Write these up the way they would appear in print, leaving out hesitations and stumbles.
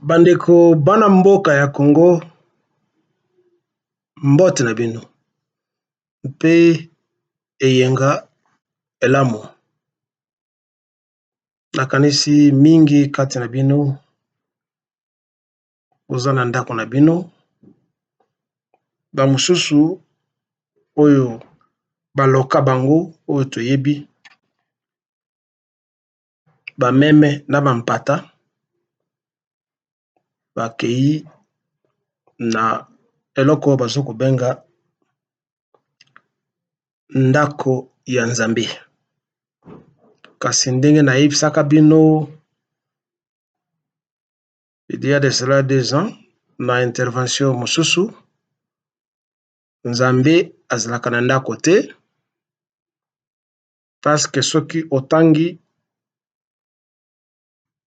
Bandeko bana mboka ya Congo, mbote na bino mpe eyenga elamu. Nakanisi mingi kati na bino oza na ndako na bino, bamosusu oyo baloka bango oyo toyebi bameme na bampata bakei na eloko oyo bazo kobenga ndako ya Nzambe. Kasi ndenge nayebisaka bino, il y a de cela 2 ans, na intervention mosusu, Nzambe azalaka na ndako te, parce que soki otangi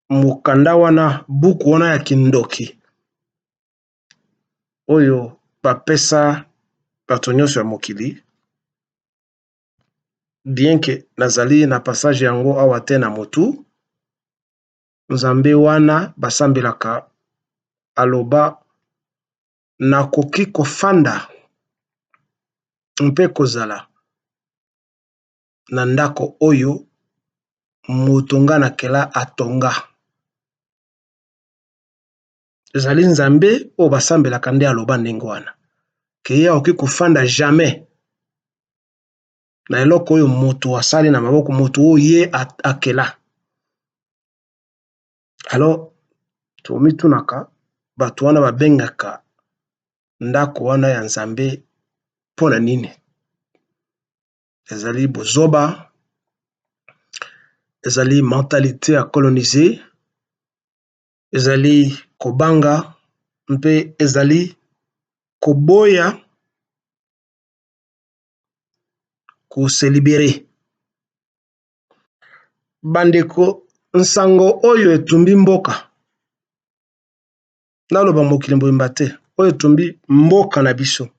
mokanda wana, buku wana ya kindoki oyo bapesa bato nyonso ya mokili, bien que nazali na passage yango awa te na motu, Nzambe wana basambelaka aloba nakoki kofanda mpe kozala na ndako oyo moto nga na kela atonga. Ezali Nzambe oyo basambelaka nde aloba ndenge wana ke ye akoki kofanda jamais na eloko oyo moto asali na maboko, moto oyo ye akela. Alors tomitunaka bato wana babengaka ndako wana ya Nzambe mpona nini? Ezali bozoba, ezali mentalité ya coloniser, ezali kobanga, mpe ezali koboya kose libere. Bandeko, nsango oyo etumbi mboka, naloba mokili mbomba te, oyo etumbi mboka na biso,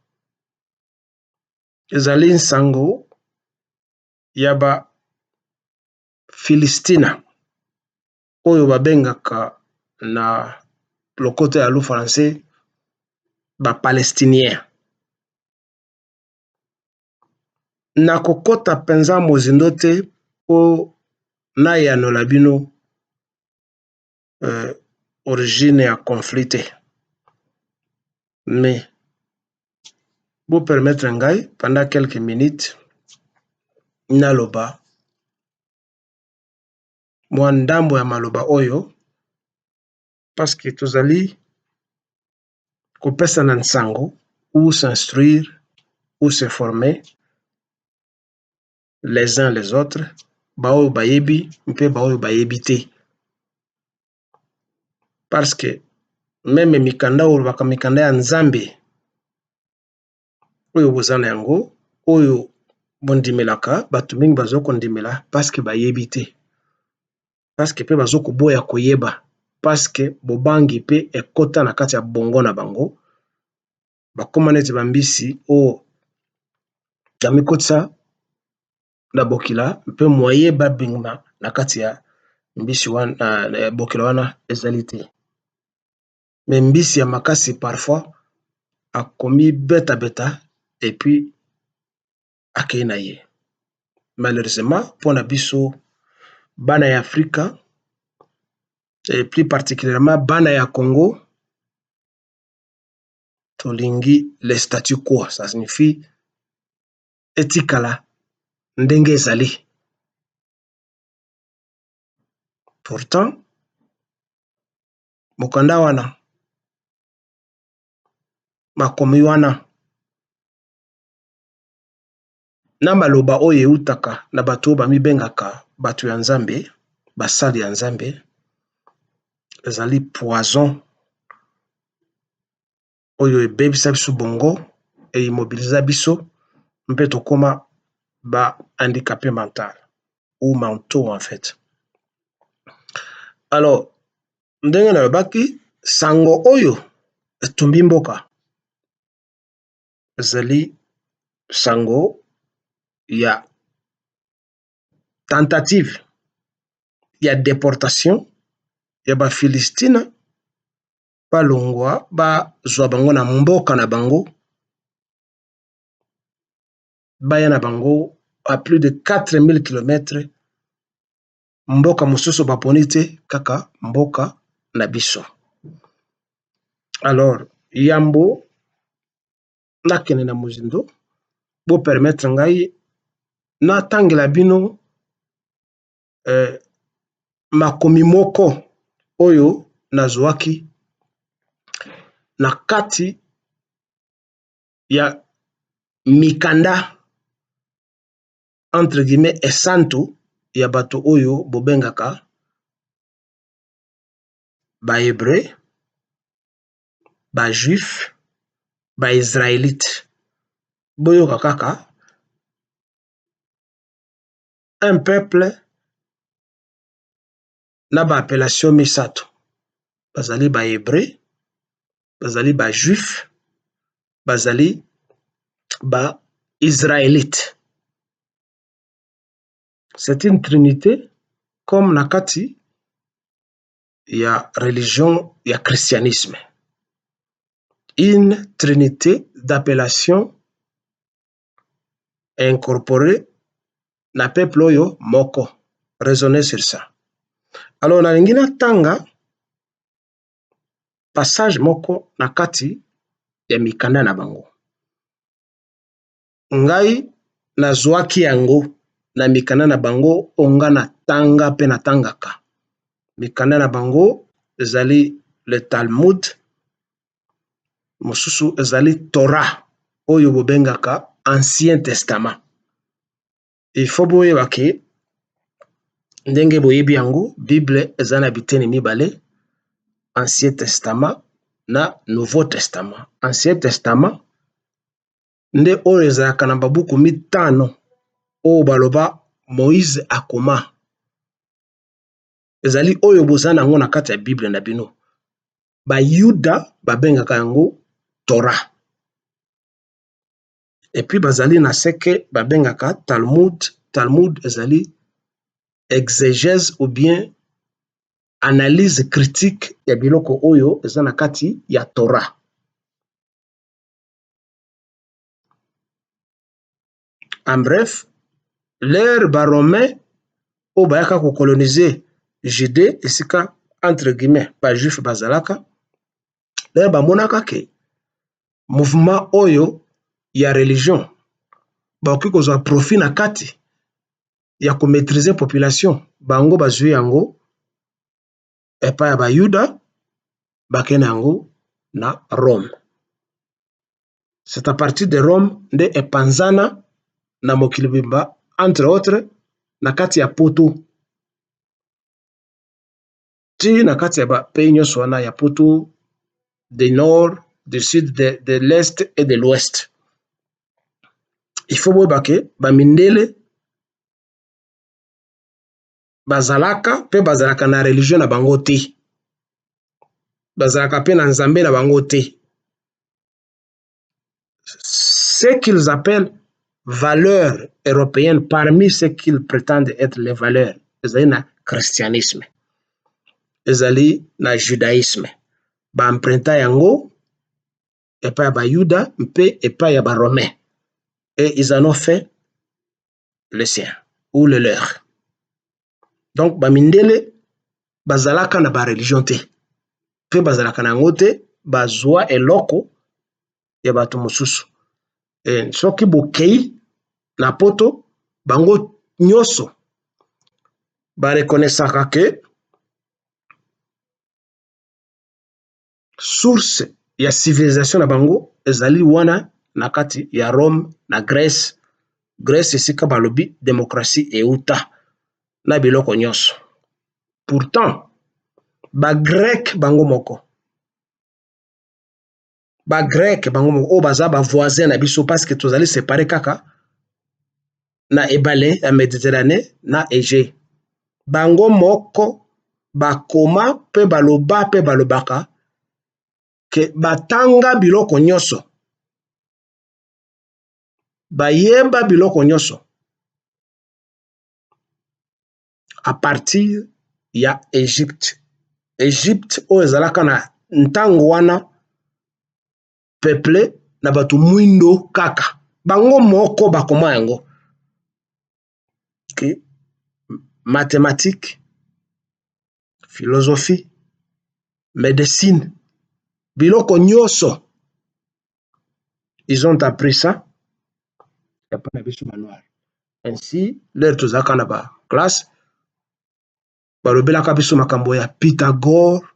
ezali nsango ya ba Filistina oyo babengaka na lokoto ya lu français ba Palestinien. Na kokota penza mozindo te o na yanola bino origine ya conflit te. Mais vous permettre ngai pendant quelques minutes naloba mwa ndambo ya maloba oyo, parce que tozali kopesa na nsango ou s'instruire ou se former les uns les autres, ba oyo bayebi mpe ba oyo bayebi te. Parce que même mikanda oyo baka mikanda ya Nzambe oyo bozana yango, oyo bondimelaka, bato mingi bazo kondimela parce que bayebi te. Parce que pe bazo koboya koyeba, parce que bobangi pe ekota na kati ya bongo na bango, bakoma neti bambisi oyo yamikotisa na bokila mpe moye babingma na kati ya mbisi wana, bokila wana ezali te. Mais mbisi ya makasi parfois akomi beta beta et puis akei na ye. Malheureusement, pona biso bana ya Afrika, et plus particulièrement bana ya Congo, tolingi le statu quo, ça signifie etikala ndenge ezali. Pourtant, mokanda wana, makomi wana, na maloba oyo eutaka na bato bamibengaka bato ya Nzambe, basali ya Nzambe, ezali poison oyo ebebisa biso bongo et immobilisa biso mpe tokoma ba handicapé mental ou mentaux en fait. Alors, ndenge nalobaki, sango oyo etumbi mboka ezali sango ya tentative ya déportation ya ba Filistina balongwa bazwa bango na mboka na bango baya na bango à plus de 4000 km mboka mosusu baponi te kaka mboka na biso. Alors yambo nakende na mozindo bo permettre ngai natangela bino makomi moko oyo nazwaki na kati ya mikanda entre guillemets esantu ya bato oyo bobengaka ba hébreu, ba juif, ba israélite. Boyoka kaka un peuple na ba appellation misato. Bazali ba hébreu, bazali ba juif, bazali ba israélite. C'est une trinité comme nakati ya religion ya christianisme. Une trinité d'appellation incorporée na peuple oyo moko. Raisonnez sur ça. Alors nalingi natanga passage moko na kati ya mikanda na bango. Ngai nazwaki yango na mikanda na bango onga na tanga pe na tangaka. Mikanda na bango ezali le Talmud, mosusu ezali Torah oyo bobengaka Ancien Testament. Il faut boyeba ke ndenge boyebi yango Bible eza na biteni mibale, Ancien Testament na Nouveau Testament. Ancien Testament nde oyo ezalaka na babuku mitano oyo baloba Moïse akoma. Ezali oyo boza nango na kati ya Bible na bino. Ba Yuda babengaka yango Torah. Et puis bazali na seke babengaka Talmud. Talmud ezali exégèse ou bien analyse critique ya biloko oyo eza na kati ya Torah. En bref, l'ère baromain oyo bayaka ko coloniser Judée esika entre guillemets ba juif bazalaka. L'ère bamonaka ke mouvement oyo ya religion bakoki kozwa profit na kati ya ko maîtriser population bango bazwi yango epa ya bayuda bakene yango na Rome. C'est à partir de Rome nde epanzana na mokili bimba entre autres na kati ya poto ti na kati ya ba pays nyonso wana ya poto du nord, du sud, de l'est et de l'ouest. Il faut boyeba ke bamindele bazalaka pe bazalaka na religion na bango te. Bazalaka pe na nzambe na bango te. Ce qu'ils appellent valeurs européennes parmi ce qu'ils prétendent être les valeurs ezali na christianisme, ezali na judaïsme. Ba emprunta yango epa ya bayuda mpe epa ya baromain. Et ils en ont fait le sien ou le leur. Donc bamindele bazalaka na ba religion te. Pe bazalaka na yango te bazwa eloko ya bato mosusu. Et soki bokei na poto bango nyonso ba reconnaissaka ke source ya civilisation na bango ezali wana na kati ya Rome na Grèce. Grèce esika balobi démocratie euta na biloko nyonso. Pourtant ba grec bango moko o baza ba voisin na biso parce que tozali séparé kaka na ebale ya Méditerranée na Égée. Bango moko bakoma pe baloba pe balobaka ke batanga biloko nyonso, bayeba biloko nyonso à partir ya Égypte. Égypte oyo ezalaka na ntango wana peuple na bato mwindo kaka bango moko bakoma yango que mathématique, philosophie, médecine, biloko nyonso ils ont appris ça ya pana biso manuel. Ainsi l'air tozaka na ba classe balobelaka biso makambo ya Pythagore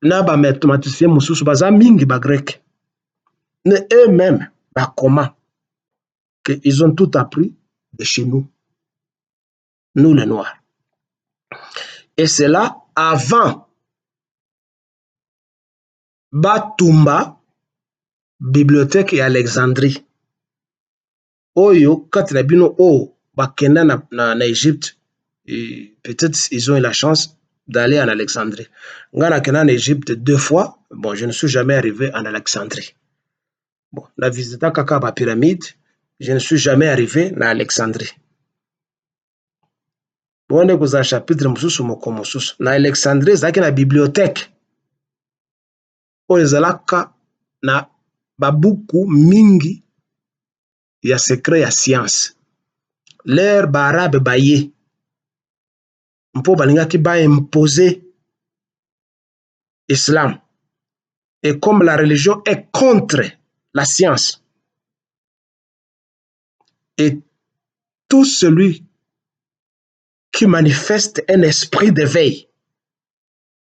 na ba mathématiciens mosusu baza mingi ba grec ne eux-mêmes bakoma que ils ont tout appris de chez nous les noirs. Et c'est là avant batumba bibliothèque ya Alexandrie oyo kati na bino o bakenda na Égypte et peut-être ils ont eu la chance d'aller en Alexandrie. Nga nakenda en Égypte 2 fois, bon je ne suis jamais arrivé en Alexandrie. Bon, na visita kaka ba pyramide, je ne suis jamais arrivé na Alexandrie. Bonde kuza chapitre mususu moko mususu na Alexandrie zaki na bibliothèque oyo ezalaka na babuku mingi ya secret ya science. L'air barabe baye mpo balingaki ba imposer islam. Et comme la religion est contre la science, et tout celui qui manifeste un esprit d'éveil,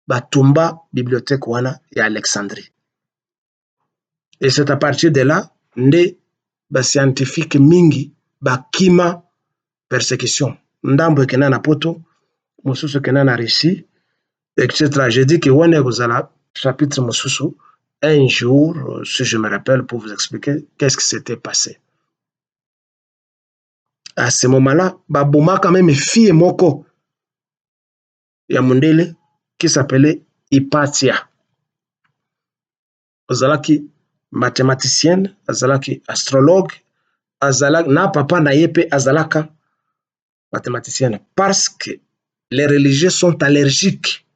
batumba bibliothèque wana ya Alexandrie. Et c'est à partir de là, nde ba scientifique mingi bakima persécution. Ndambo ekena na poto, mosusu ekena na Russie, etc. J'ai dit que wana kozala chapitre mosusu un jour, si je me rappelle, pour vous expliquer qu'est-ce qui s'était passé. À ce moment-là, baboma quand même fille moko ya mundele qui s'appelait Hypatia. Azalaki mathématicienne, azalaki astrologue, azalaki na papa na yepe azalaka mathématicienne parce que les religieux sont allergiques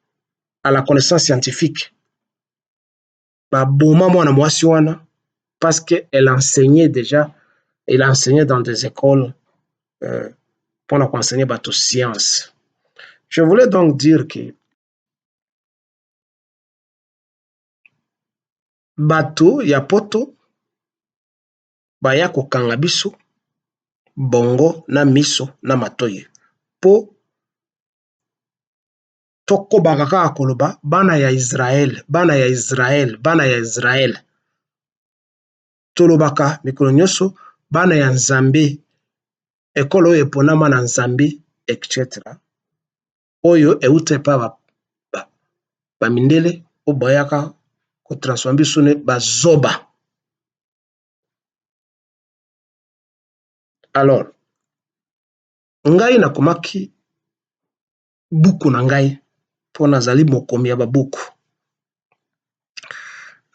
à la connaissance scientifique. Baboma mwana mwasi wana parce qu'elle enseignait déjà, elle enseignait dans des écoles pour enseigner bateau science. Je voulais donc dire que bateau ya poto baya kokanga biso bongo na miso na matoyi po toko bakaka koloba bana ya Israël, bana ya Israël, bana ya Israël. Tolobaka mikolo nyonso bana ya Nzambe ekolo oyo eponama na Nzambe etc. Oyo eute pa bamindele o bayaka kotransforme biso ne bazoba. Alors ngai nakomaki buku na ngai po nazali mokomi ya babuku.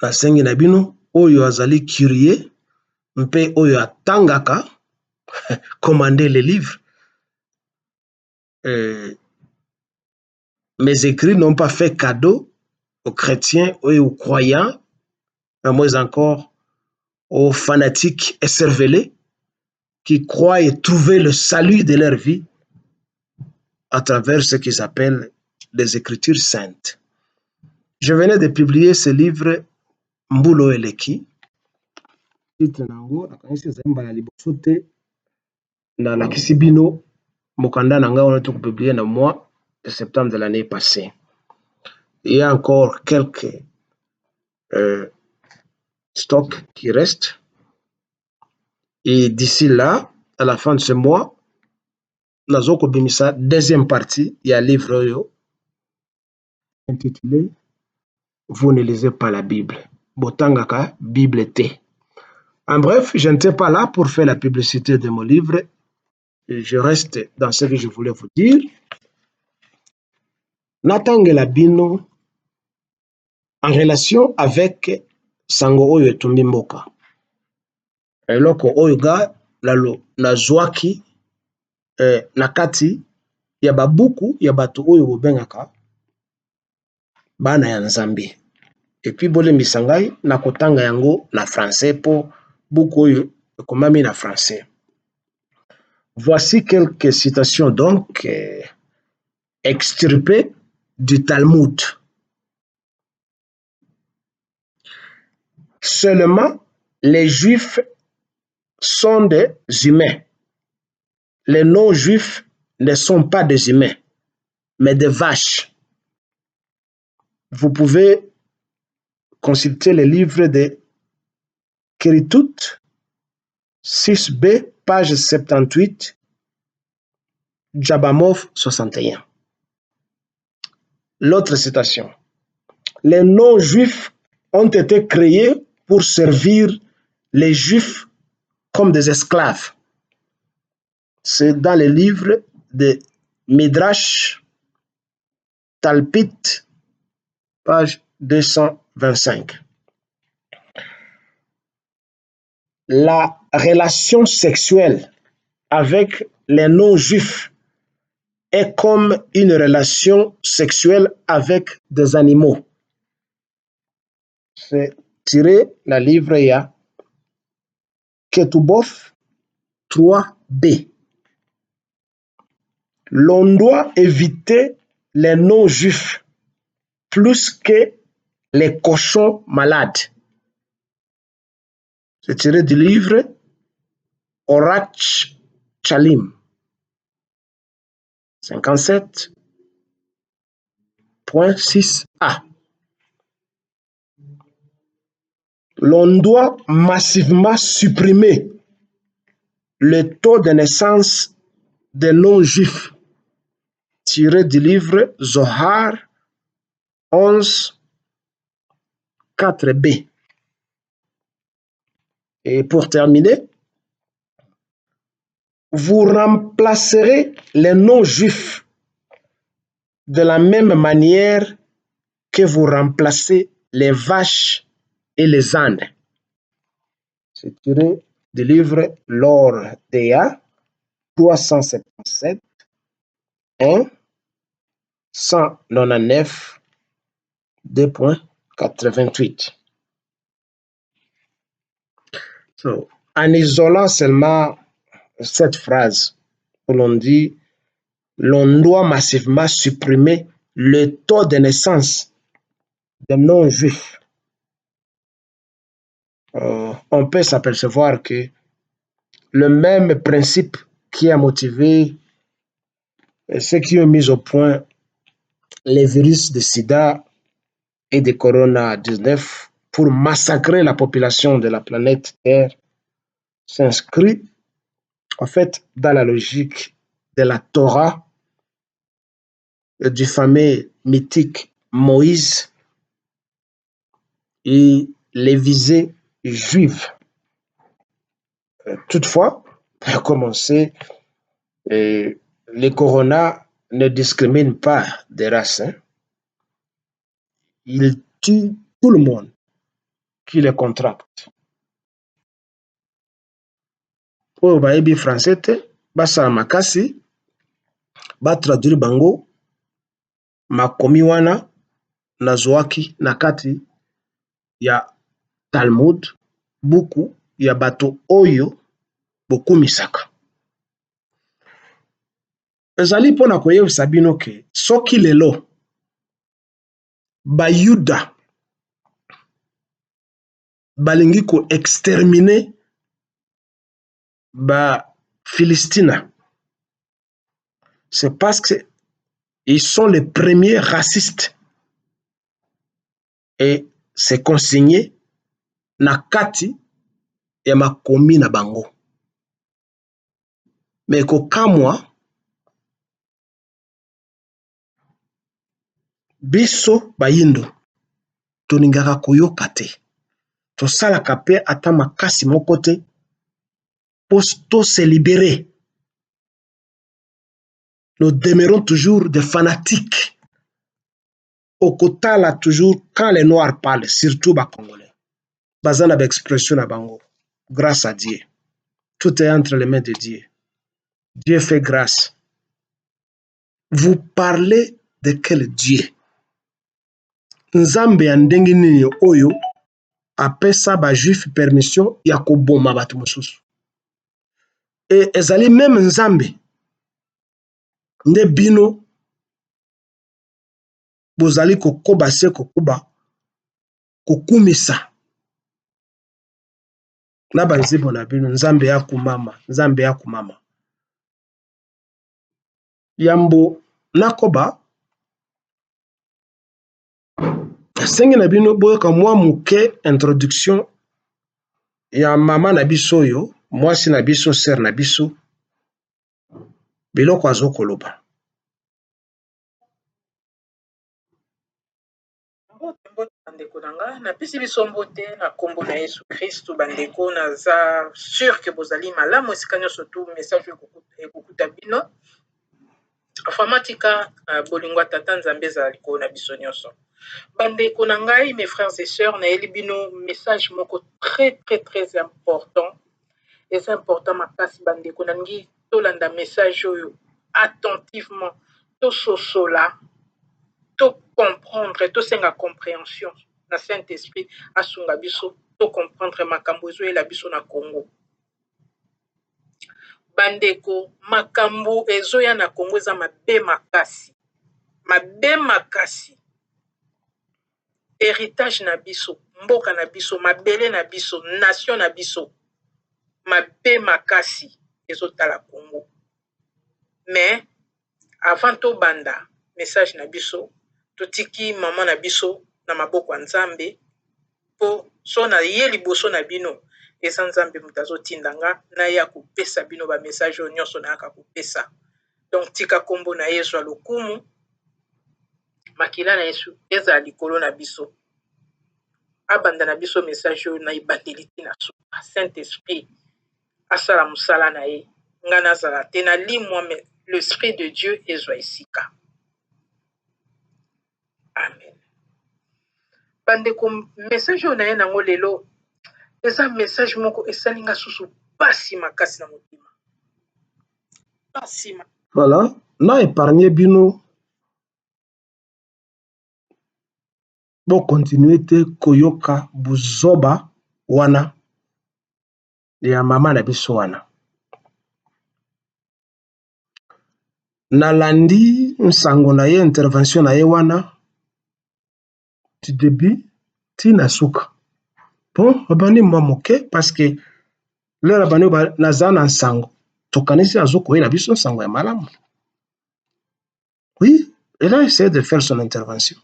Nasengi na bino oyo azali curieux mpe oyo atangaka commander les livres. Mes écrits n'ont pas fait cadeau aux chrétiens ou aux croyants, mais moins encore aux fanatiques écervelés qui croient et trouver le salut de leur vie à travers ce qu'ils appellent les Écritures saintes. Je venais de publier ce livre Mbulo Eleki. Titre nango nakanisi zemba ya liboso te na lakisi bino mokanda nanga on a tout publié dans le mois de septembre de l'année passée. Il y a encore quelques stocks qui restent. Et d'ici là, à la fin de ce mois, nous avons la deuxième partie, il y a un livre intitulé Vous ne lisez pas la Bible. Botangaka, Bible T. En bref, je n'étais pas là pour faire la publicité de mon livre. Je reste dans ce que je voulais vous dire. Natangela bino en relation avec sango oyo etumbi mboka. Eloko oyo ga nazwaki na kati ya babuku ya bato oyo bobengaka bana ya Nzambe. Et puis bolembisa ngai na kotanga yango na français po buku oyo ekomami na français. Voici quelques citations donc extirpées du Talmud. Seulement les Juifs sont des humains. Les non-juifs ne sont pas des humains, mais des vaches. Vous pouvez consulter le livre de Keritut 6b, page 78, Jabamov 61. L'autre citation. Les non-juifs ont été créés pour servir les juifs comme des esclaves. C'est dans le livre de Midrash Talpit, page 225. La relation sexuelle avec les non-juifs est comme une relation sexuelle avec des animaux. C'est tiré la livre ya Ketubov 3b. L'on doit éviter les non-juifs plus que les cochons malades. C'est tiré du livre Orach Chalim 57.6a. L'on doit massivement supprimer le taux de naissance des non-juifs, tiré du livre Zohar 11.4b. Et pour terminer, vous remplacerez les non-juifs de la même manière que vous remplacez les vaches et les ânes. C'est tiré du livre L'Or Dea 377 1 199 2.88. So, en isolant seulement cette phrase où l'on dit l'on doit massivement supprimer le taux de naissance des non-juifs, on peut s'apercevoir que le même principe qui a motivé ceux qui ont mis au point les virus de sida et de corona-19 pour massacrer la population de la planète Terre s'inscrit en fait dans la logique de la Torah, du fameux mythique Moïse et les visées juives. Toutefois, pour commencer, les corona ne discriminent pas des races. Ils tuent tout le monde qui les contracte. Oyo bayebi français te basala makasi batraduire bango makomi wana nazwaki na kati ya Talmud, buku ya bato oyo bokumisaka. Ezali mpona koyebisa bino ke soki lelo bayuda balingi ko-exterminer ba-Philistina, c'est parce qu'ils sont les premiers racistes et c'est consigné na kati ya makomi na bango. Mais kokamwa biso bayindo toningaka koyoka te, tosalaka pe ata makasi moko te po se libérer. Nous demeurons toujours des fanatiques. Au kotala toujours quand les noirs parlent, surtout les Congolais. Bazana expression à bango. Grâce à Dieu. Tout est entre les mains de Dieu. Dieu fait grâce. Vous parlez de quel Dieu? nzambe ya ndenge nini oyo apesa ba juif permission ya koboma bato mosusu. Et ezali même nzambe nde bino bozali kokoba se kokuba kokumisa na banzembo na bino. Nzambe ya kumama, nzambe ya kumama. Yambo nakoba sengi na bino boyoka mwa muke introduction ya mama na biso oyo, mwasi na biso, sœur na biso, biloko azokoloba. Bandeko nanga napesi biso mbote na kombo na Yesu Kristu. Bandeko naza sûr que bozali malamu esika nyonso tu message ekokuta bino. Informatika bolingo tata nzambe ezala likolo na biso nyonso. Bandeko na ngai, mes frères et sœurs, nayeli bino message moko très important. Et important makasi bandeko nangi tolanda message oyo attentivement, to sosola, to comprendre, to senga compréhension na Saint-Esprit asunga biso to comprendre makambo ezoyela biso na Congo. Bandeko, makambo ezoya na Congo eza mabe makasi. Mabe makasi. Héritage na biso, mboka na biso, mabele na biso, nation na biso. Mabe makasi ezotala Congo. Mais avant to banda message na biso, totiki mama na biso na maboko ya Nzambe po so na ye liboso na bino eza Nzambe moto azotindanga na ya kopesa bino ba message oyo nyonso na yaka kopesa. Donc tika kombo na Yesu lokumu, makila na Yesu ezala likolo na biso. Abanda na biso message oyo na ibandeli na suka. Saint-Esprit asala musala na ye nga nazala te na limwa me l'esprit de Dieu ezwa esika. Amen. Bandeko, message oyo na ye nango lelo eza message moko esalinga susu pasi makasi na motima. Pasi. Voilà, na épargné bino bo continuer te koyoka buzoba wana ya mama na biso wana. Nalandi nsango na ye, intervention na ye wana du début tina suka. Bon, abandi mwa moke parce que lera bani naza na nsango tokanisi azokoyela biso nsango ya malamu. Oui, elle a essayé de faire son intervention.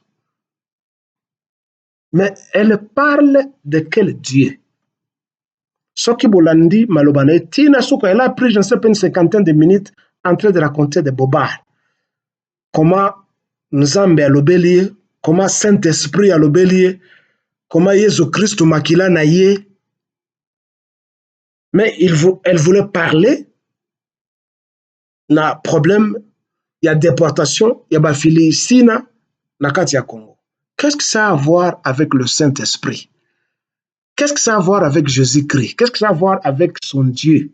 Mais elle parle de quel Dieu? Soki bolandi malobana tina suka, elle a pris je ne sais pas une cinquantaine de minutes en train de raconter des bobards. Comment Nzambe alobeli, comment Saint-Esprit alobeli, comment Jésus Christ makila na ye. Mais elle voulait parler na problème, il y a déportation, il y a bafili ici na kati ya Congo. Qu'est-ce que ça a à voir avec le Saint-Esprit? Qu'est-ce que ça a à voir avec Jésus-Christ? Qu'est-ce que ça a à voir avec son Dieu?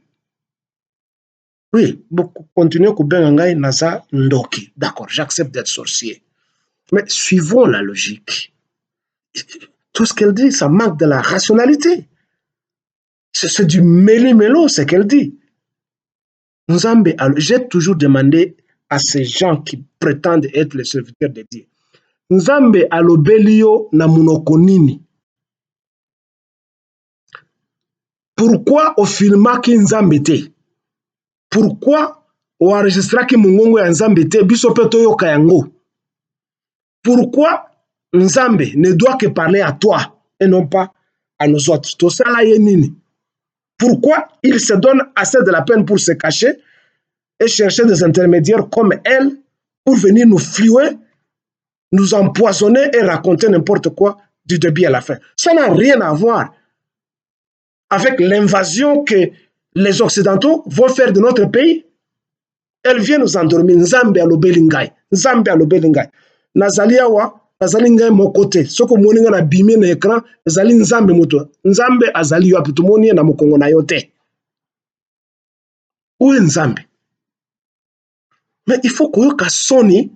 Oui, continuez Kubengangai Naza Ndoki. D'accord, j'accepte d'être sorcier. Mais suivons la logique. Tout ce qu'elle dit, ça manque de la rationalité. C'est du méli-mélo, ce qu'elle dit. Nzambe, j'ai toujours demandé à ces gens qui prétendent être les serviteurs de Dieu. Nzambe alobelio na munoko nini? Pourquoi au filmaki Nzambe te? Pourquoi au enregistraki mungongo ya Nzambe te biso pe toyoka yango? Pourquoi Nzambe ne doit que parler à toi et non pas à nous autres? Tosala ye nini? Pourquoi il se donne assez de la peine pour se cacher et chercher des intermédiaires comme elle pour venir nous flouer, nous empoisonner et raconter n'importe quoi du début à la fin? Ça n'a rien à voir avec l'invasion que les Occidentaux vont faire de notre pays. Elle vient nous endormir. Nzambe alobeli ngai. Nzambe alobeli ngai. Nazali awa, nazali ngai mon côté. Soko moninga na bimi na écran, nazali Nzambe moto. Nzambe azali yo apitu moni na mokongo na yo te. Où est Nzambe? Mais il faut koyoka soni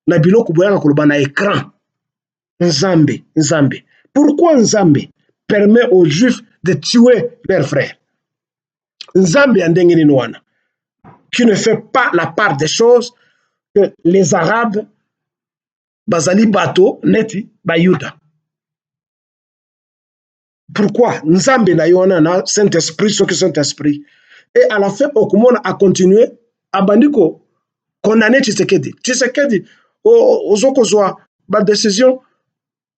na biloko boyaka koloba na écran. Nzambe, Nzambe. Pourquoi Nzambe permet aux Juifs de tuer leurs frères? Nzambe andengeni wana, qui ne fait pas la part des choses que les Arabes bazali bato neti bayuda. Pourquoi? Nzambe na yona na Saint-Esprit, ce que Saint-Esprit. Et à la fin, Okumona a continué à bandiko condamner Tshisekedi. Tshisekedi, ozokozwa ba décision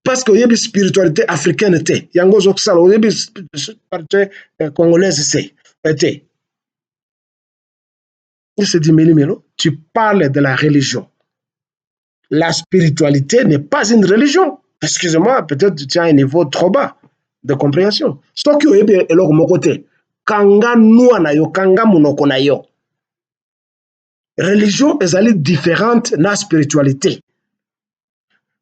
parce qu'il y a une spiritualité africaine. Il y a une spiritualité congolaise. Il se dit, Méli-Mélo, tu parles de la religion. La spiritualité n'est pas une religion. Excusez-moi, peut-être tu as un niveau trop bas de compréhension. Ce qui est bien, c'est mon côté. Kanga noua na yo, kanga monoko na yo. Religion est différente de la spiritualité.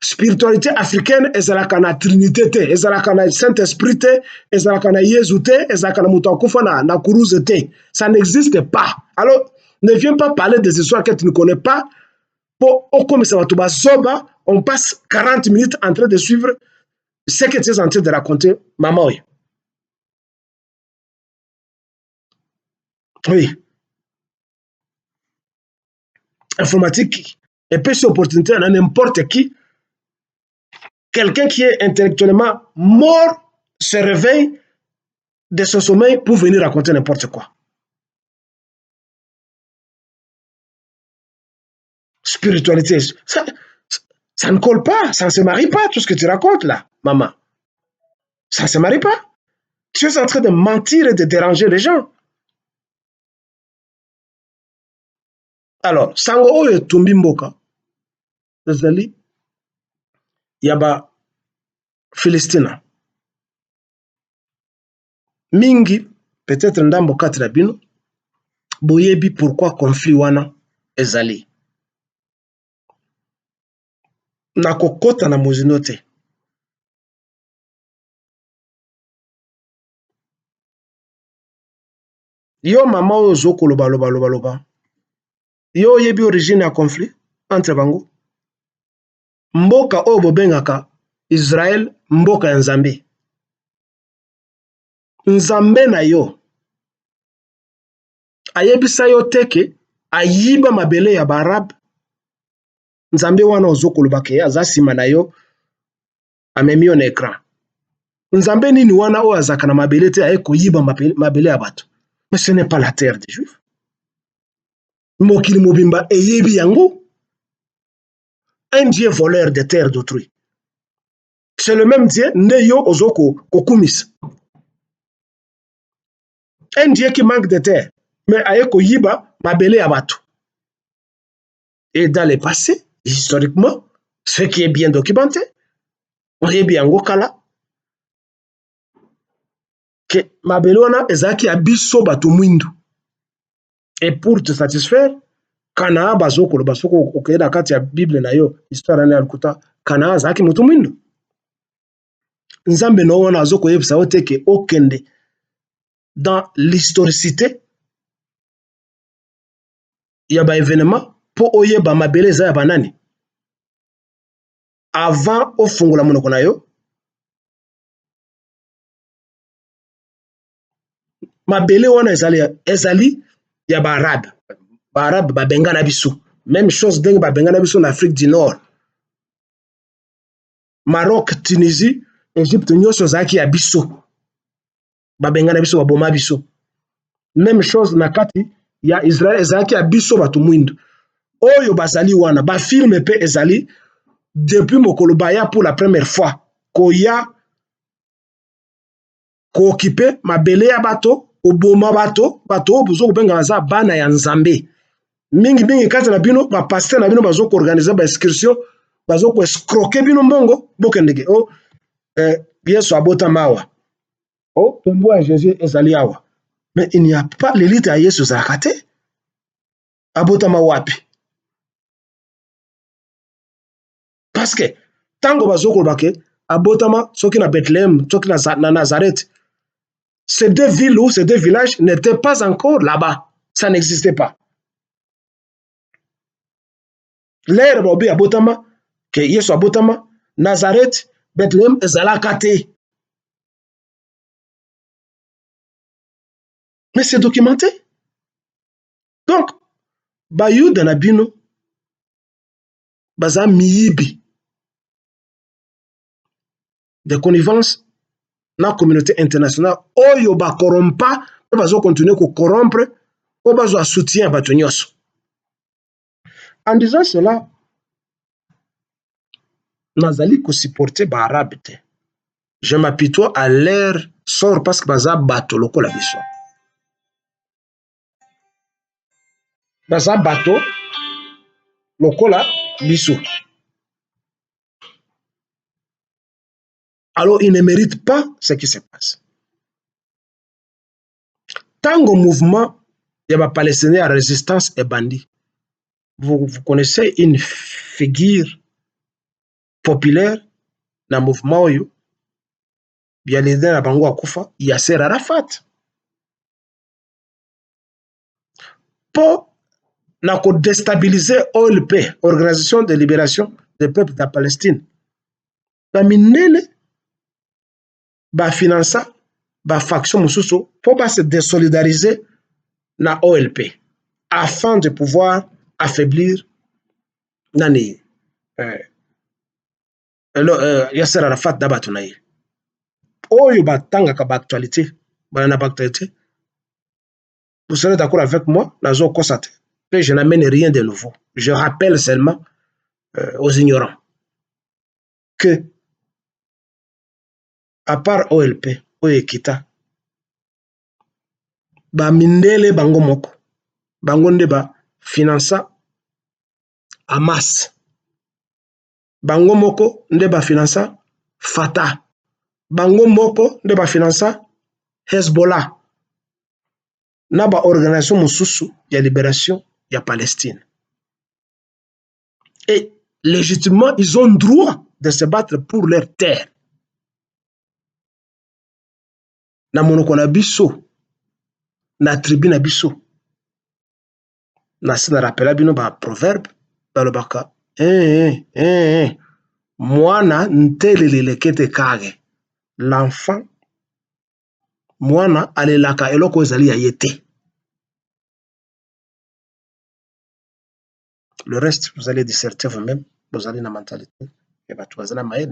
Spiritualité africaine ezalaka na trinité te, ezalaka na Saint-Esprit te, ezalaka na Yesu te, ezalaka na mutu akufa na kuruze te. Ça n'existe pas. Alors, ne viens pas parler des histoires que tu ne connais pas. Pour on passe 40 minutes en train de suivre ce que tu es en train de raconter, maman. Oui. Informatique, et puis cette opportunité à n'importe qui. Quelqu'un qui est intellectuellement mort se réveille de son sommeil pour venir raconter n'importe quoi. Spiritualité, ça ne colle pas, ça ne se marie pas, tout ce que tu racontes là, maman. Ça ne se marie pas. Tu es en train de mentir et de déranger les gens. Alors, sango oyo tumbi mboka, ezali yaba Philistina. Mingi, peut-être ndambo kati bino, boyebi pourquoi conflit wana ezali. Nakokota na mozino te. Yo mama oyo zoko loba. Yo yebi origine ya conflit entre bango. Mboka oyo bobengaka Israël, mboka ya Nzambe. Nzambe na yo ayebisa yo teke ayiba mabele ya Barab. Nzambe wana ozoko lobake aza sima na yo amemi yo na ekran. Nzambe nini wana oyo azaka na mabele te aye koyiba mabele ya bato. Mais ce n'est pas la terre des Juifs. Mokili mobimba eyebi yango. Un Dieu voleur de terre d'autrui. C'est le même Dieu ndeyo ozoko kokumis. Un Dieu qui manque de terre, mais aye koyiba mabele ya bato. Et dans le passé, historiquement, ce qui est bien documenté, oyebi yango kala que mabele wana ezaki abiso bato mwindu. Et pour te satisfaire, Kana bazoko lo basoko okeda kati ya Bible na yo, histoire na alikuta Kana zaki mutu mwindu. Nzambe no wana azoko yebisa oteke okende dans l'historicité ya ba événement po oyeba mabele za ya banani. Avant ofungula monoko na yo, mabele wana ezali ya ba Arabe. Ba Arabe ba bengana biso. Même chose deng ba bengana biso en Afrique du Nord. Maroc, Tunisie, Égypte nyonso zaki ya biso. Ba bengana biso ba boma biso. Même chose na kati ya Israël ezaki ya biso bato mwindu. Oyo bazali wana ba filme pe ezali depuis mokolo baya pour la première fois koya ko occuper mabele ya bato oboma bato obuzo kubenga za bana ya Nzambe. Mingi kati na bino ba pasteur na bino bazo ko organiser ba excursion bazo ko escroquer bino mbongo bokendege Yesu abota mawa tombo ya Jésus ezali awa. Mais il n'y a pas l'élite à Yesu zakate abota mawapi. Parce que tango bazo ko bake abotama soki na Bethléem soki na Nazareth, ces deux villes ou ces deux villages n'étaient pas encore là-bas. Ça n'existait pas. L'ère bobi abotama que Yesu abotama Nazareth, Bethlehem, ezalaka te. Mais c'est documenté. Donc, bayuda na bino, baza miyibi, de connivence dans la communauté internationale, oyo ba corrompa, bazo continuer ko corrompre, o bazo soutien bato nyonso. En disant cela, nazali ko supporter ba arabe te. Je m'apitoie à leur sort parce que baza bato lokola biso. Baza bato lokola biso. Alors ils ne méritent pas ce qui se passe. Tango mouvement il y a Palestinien à résistance et bandit. Vous connaissez une figure populaire dans le mouvement oyo, bien leader na bango akufa, Yasser Arafat. Pour na ko déstabiliser OLP, Organisation de libération des peuples de la Palestine. Ba minene ba finança ba faction mususu pour pas se désolidariser na OLP afin de pouvoir affaiblir nani Yasser Arafat da bato na ye. Oyo batangaka ba actualité, ba actualité. Vous serez d'accord avec moi, nazo kosate. Je n'amène rien de nouveau. Je rappelle seulement aux ignorants que à part OLP, Oyekita, ba mindele bango moko, bango nde ba finança Hamas. Bango moko nde ba finança Fatah. Bango moko nde ba finança Hezbollah. Na ba organisation mususu ya libération ya Palestine. Et légitimement, ils ont droit de se battre pour leur terre. Na monoko na biso, na tribu na biso, na sina rappela bino ba proverbe, balobaka, mwana ntelelele kete kage. L'enfant, mwana alelaka eloko ezali ya yete. Le reste, vous allez disserter vous-même, vous allez na mentalité, et bah, tu vas na maïe,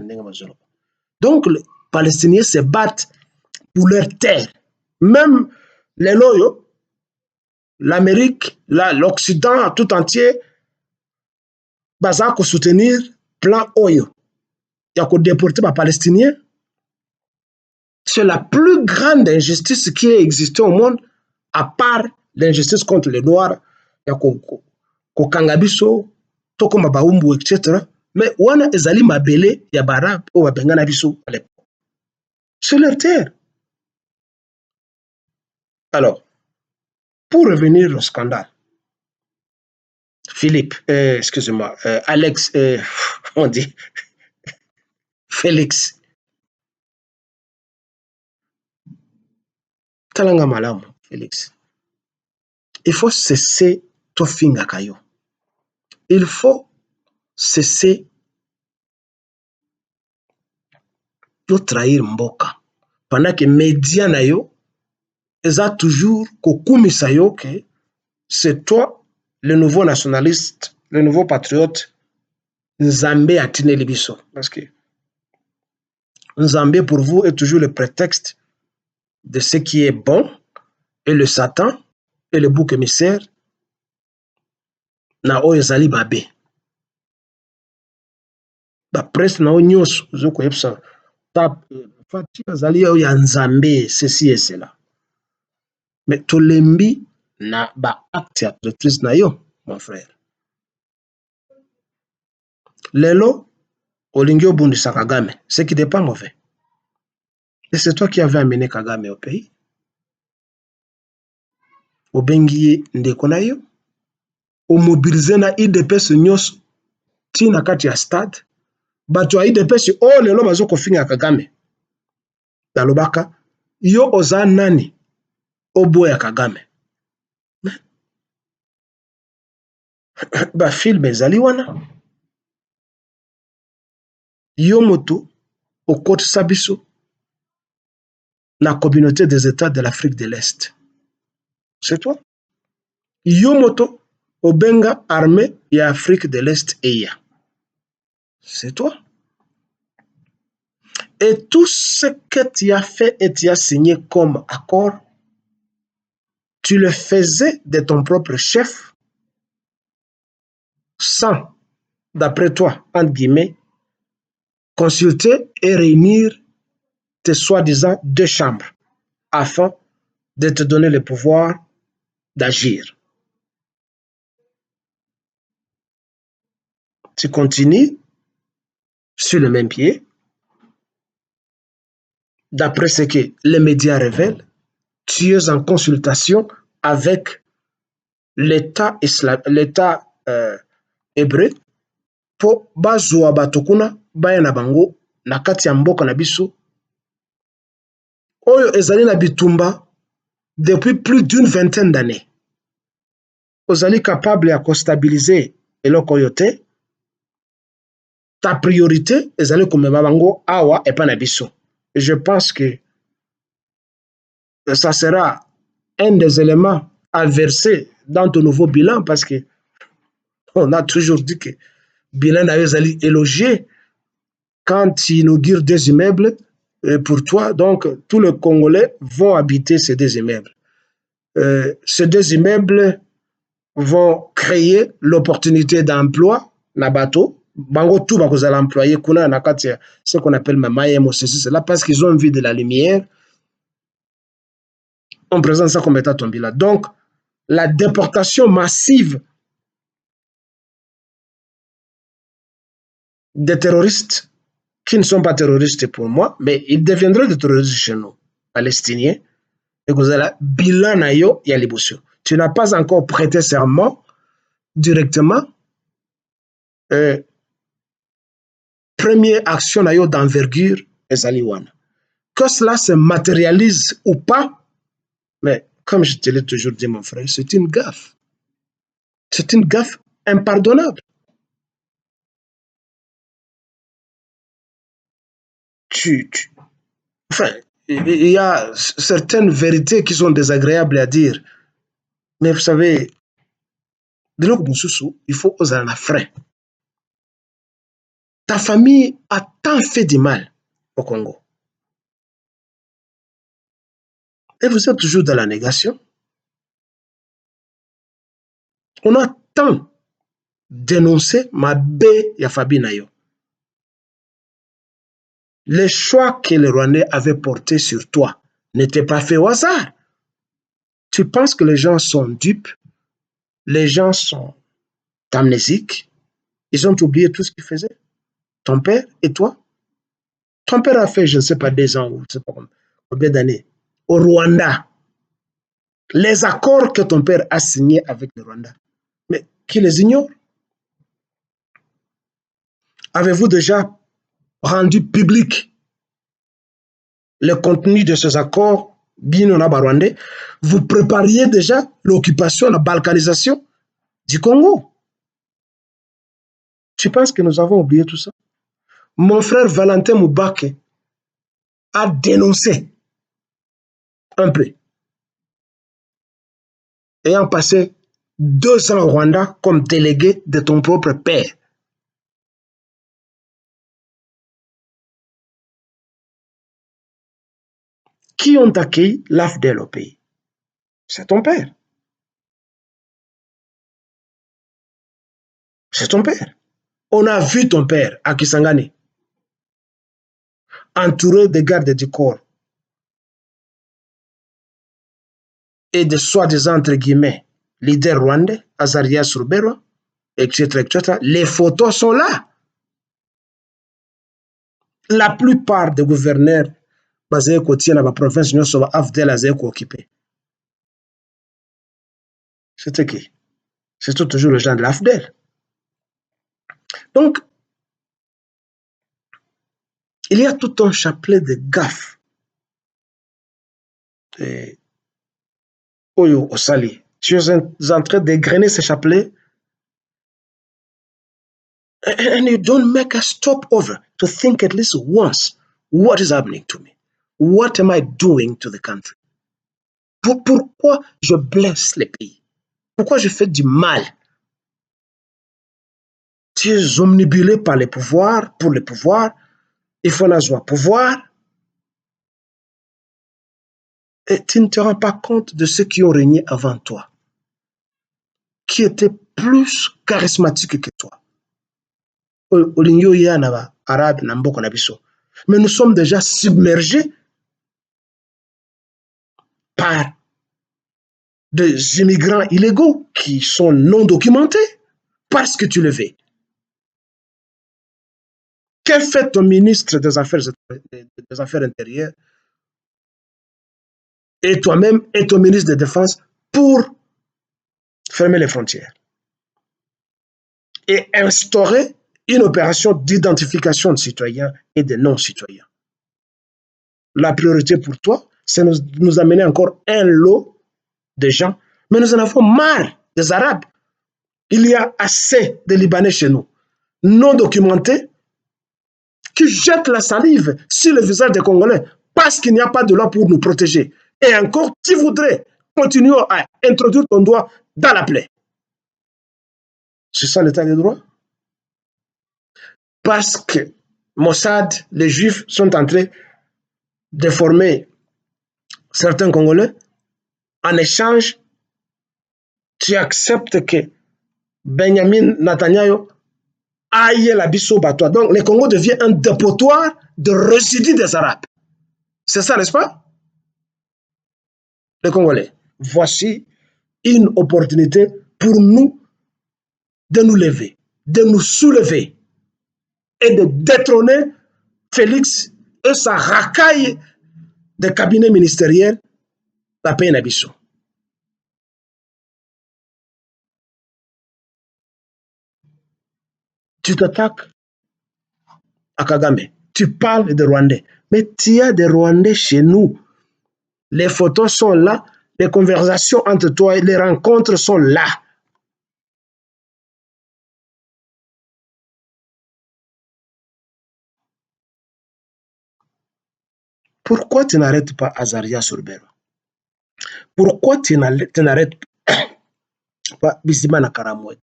donc, les Palestiniens se battent pour leur terre. Même les loyaux, l'Amérique, l'Occident tout entier, baza ko soutenir plan Oyo. Il y a ko déporter les Palestiniens. C'est la plus grande injustice qui a existé au monde, à part l'injustice contre les Noirs. Il y a ko kangabiso, toko mabaumbu, etc. Mais wana ezali mabele ya barab o babengana biso à l'époque. C'est leur terre. Alors, pour revenir au scandale, Philippe, excusez-moi, Alex, on dit Félix. Talanga malamu, Félix. Il faut cesser tofinga kayo. Il faut cesser de trahir mboka. Pendant que média na yo, ils ont toujours kokumisa yo que c'est toi, le nouveau nationaliste, le nouveau patriote, Nzambe atine libiso. Parce que Nzambe pour vous est toujours le prétexte de ce qui est bon, et le Satan et le bouc émissaire na oyo ezali babe. Ba presse na oyo nyonso zoko yebsa fati azali oyo ya Nzambe ceci et cela. Mais tolembi na ba acte ya traîtrise na yo, mon frère. Lelo olingi obundisa Kagame, ce qui n'est pas mauvais. Et c'est toi qui avais amené Kagame au pays. Obengi ndeko na yo, omobilize na IDPS nyonso tina kati ya stade, bato ya IDPS o lelo bazo kofinga Kagame. Dalobaka, yo oza nani oboya Kagame. Ba film ezali wana. Yomoto, au côte Sabiso, la communauté des États de l'Afrique de l'Est. C'est toi. Yomoto, au Benga armée et Afrique de l'Est et c'est toi. Et tout ce que tu as fait et tu as signé comme accord, tu le faisais de ton propre chef sans, d'après toi, entre guillemets, consulter et réunir tes soi-disant deux chambres afin de te donner le pouvoir d'agir. Tu continues sur le même pied. D'après ce que les médias révèlent, tu es en consultation avec l'État hébreu po bazwa bato kuna baya na bango na kati ya mboka na biso oyo ezali na bitumba depuis plus d'une vingtaine d'années. Ozali capable ya kostabiliser eloko oyo te. Ta priorité ezali komema bango awa epa na biso. Et je pense que ça sera un des éléments à verser dans ton nouveau bilan parce que on a toujours dit que bilan na yo ezali élogié quand tu inaugures des immeubles pour toi, donc tous les Congolais vont habiter ces deux immeubles. Ces deux immeubles vont créer l'opportunité d'emploi na bateau. Bango tout va vous employer kuna na kati ce qu'on appelle mamayemo ceci cela parce qu'ils ont envie de la lumière. On présente ça comme état tombé là. Donc la déportation massive des terroristes qui ne sont pas terroristes pour moi, mais ils deviendraient des terroristes chez nous, palestiniens. Et vous avez bilan na yo ya liboso. Tu n'as pas encore prêté serment directement. Première action na yo d'envergure ezali wana. Que cela se matérialise ou pas, mais comme je te l'ai toujours dit mon frère, c'est une gaffe. C'est une gaffe impardonnable. Enfin, il y a certaines vérités qui sont désagréables à dire. Mais vous savez, de l'autre il faut oser un frein. Ta famille a tant fait du mal au Congo. Et vous êtes toujours dans la négation. On a tant dénoncé ma baie ya Fabi Nayo. Les choix que les Rwandais avaient portés sur toi n'étaient pas faits au hasard. Tu penses que les gens sont dupes, les gens sont amnésiques, ils ont oublié tout ce qu'ils faisaient. Ton père et toi. Ton père a fait, je ne sais pas, 2 ans ou je ne sais pas combien d'années au Rwanda. Les accords que ton père a signés avec le Rwanda, mais qui les ignore? Avez-vous déjà rendu public le contenu de ces accords Binona Rwandais? Vous prépariez déjà l'occupation, la balkanisation du Congo. Tu penses que nous avons oublié tout ça? Mon frère Valentin Moubake a dénoncé un peu, ayant passé 2 ans au Rwanda comme délégué de ton propre père. Qui ont accueilli l'AFDEL au pays? C'est ton père. C'est ton père. On a vu ton père à Kisangani, entouré de gardes du corps et de soi-disant, entre guillemets, leaders rwandais, Azarias Rubero, etc., etc. Les photos sont là. La plupart des gouverneurs basés côtiers dans la province nous sommes AFDEL à occupé. C'était qui? C'est toujours le gens de l'AFDEL. Donc, il y a tout un chapelet de gaffes. Oyo Osali, tu es en train d'égrener ce chapelet And you don't make a stopover to think at least once, what is happening to me? What am I doing to the country? Pourquoi je blesse les pays? Pourquoi je fais du mal? Tu es omnibulé par les pouvoirs, pour les pouvoirs, il faut la joie pouvoir, et tu ne te rends pas compte de ceux qui ont régné avant toi, qui étaient plus charismatiques que toi. Mais nous sommes déjà submergés par des immigrants illégaux qui sont non documentés parce que tu le veux. Quel fait ton ministre des Affaires intérieures et toi-même et ton ministre de Défense pour fermer les frontières et instaurer une opération d'identification de citoyens et de non-citoyens? La priorité pour toi, c'est nous amener encore un lot de gens, mais nous en avons marre des Arabes. Il y a assez de Libanais chez nous, non documentés, qui jettent la salive sur le visage des Congolais parce qu'il n'y a pas de loi pour nous protéger. Et encore, tu voudrais continuer à introduire ton doigt dans la plaie. C'est ça l'état de droit? Parce que Mossad, les Juifs sont en train de former certains Congolais, en échange, tu acceptes que Benjamin Netanyahu aille la biso batois. Donc, le Congo devient un dépotoir de résidus des Arabes. C'est ça, n'est-ce pas? Les Congolais, voici une opportunité pour nous de nous lever, de nous soulever et de détrôner Félix et sa racaille de cabinet ministériel, la paix Nabiso. Tu t'attaques à Kagame, tu parles de Rwandais, mais tu as des Rwandais chez nous. Les photos sont là, les conversations entre toi et les rencontres sont là. Pourquoi tu n'arrêtes pas Azaria Sorbero? Pourquoi tu n'arrêtes pas Bisimana Karamoued?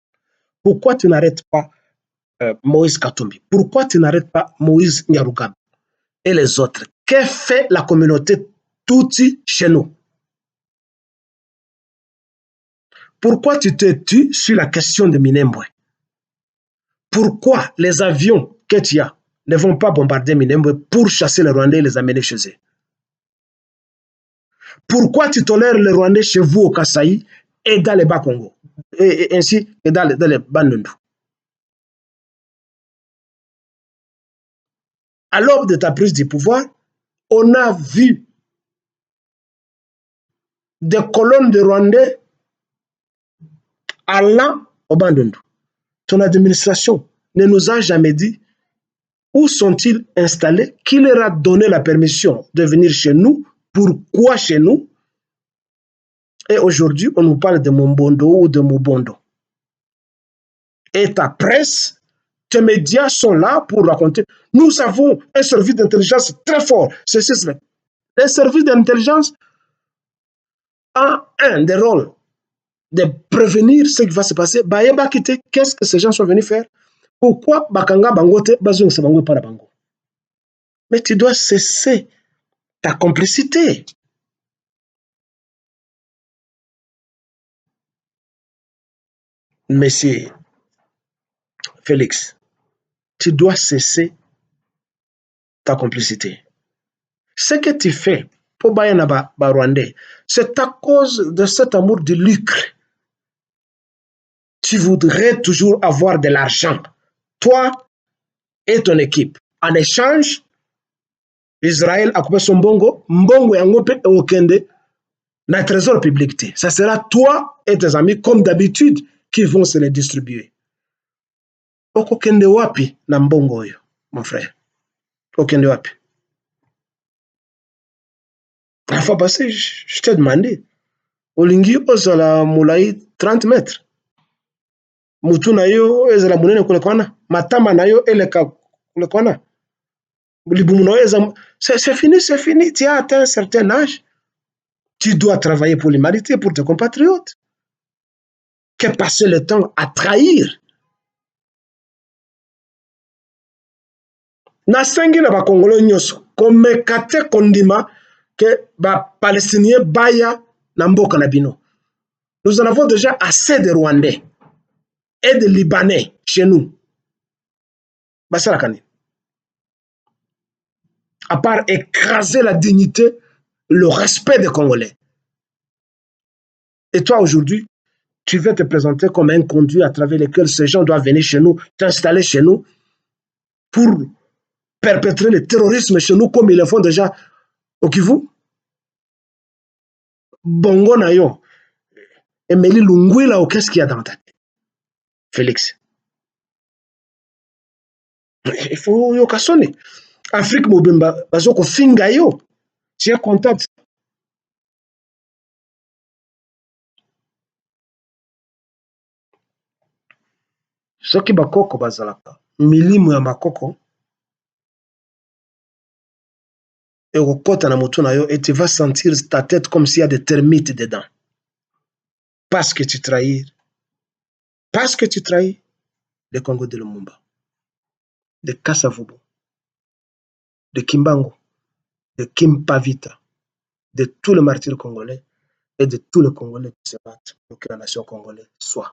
Pourquoi tu n'arrêtes pas Moïse Katumbi? Pourquoi tu n'arrêtes pas Moïse Nyarugab et les autres? Qu'est fait la communauté Tutsi chez nous? Pourquoi tu te tues sur la question de Minembwe? Pourquoi les avions que tu as ne vont pas bombarder Minembwe pour chasser les Rwandais et les amener chez eux? Pourquoi tu tolères les Rwandais chez vous au Kasaï et dans les Bas-Congo, et ainsi que dans les Bandundu? À l'aube de ta prise du pouvoir, on a vu des colonnes de Rwandais allant au Bandundu. Ton administration ne nous a jamais dit où sont-ils installés, qui leur a donné la permission de venir chez nous, pourquoi chez nous. Et aujourd'hui, on nous parle de Mombondo ou de Mobondo. Et ta presse, tes médias sont là pour raconter. Nous avons un service d'intelligence très fort. Les services d'intelligence ont un des rôles de prévenir ce qui va se passer. Qu'est-ce que ces gens sont venus faire? Pourquoi Bakanga Bangote Bazung Sabango Parabango? Mais tu dois cesser ta complicité. Monsieur Félix, tu dois cesser ta complicité. Ce que tu fais pour Bayanaba Rwandais, c'est à cause de cet amour du lucre. Tu voudrais toujours avoir de l'argent, toi et ton équipe. En échange, Israël a coupé son bongo, mbongo yangope okende, na trésor public. Ça sera toi et tes amis, comme d'habitude, qui vont se les distribuer. Okokende wapi na mbongo yo, mon frère? Okende wapi? La fois passée, je t'ai demandé, Olingi ozala moulai 30 mètres. Mutu na yo ezala munene kule kwana. matama na yo eleka le kona c'est fini, tu as atteint un certain âge, tu dois travailler pour l'humanité, pour tes compatriotes. Que passer le temps à trahir. Nasengi na ba Congolais nyoso komeka te kondima que ba Palestiniens baya na mboka na bino. Nous en avons déjà assez de Rwandais et de Libanais chez nous. Basarakani. À part écraser la dignité, le respect des Congolais. Et toi aujourd'hui, tu veux te présenter comme un conduit à travers lequel ces gens doivent venir chez nous, t'installer chez nous pour perpétrer le terrorisme chez nous comme ils le font déjà au Kivu. Bongo na yo. Emeli Lungwila ou qu'est-ce qu'il y a dans ta tête? Félix. Il faut yo kasone. Afrique mobimba bazoko finga yo. Tu es content. Soki bakoko bazalaka. Milimu ya makoko. Et au kota na moto na yo et tu vas sentir ta tête comme s'il y a des termites dedans. Parce que tu trahis. Parce que tu trahis le Congo de Lumumba, de Kasavubu, de Kimbangu, de Kimpavita, de tous les martyrs congolais et de tous les Congolais qui se battent pour que la nation congolaise soit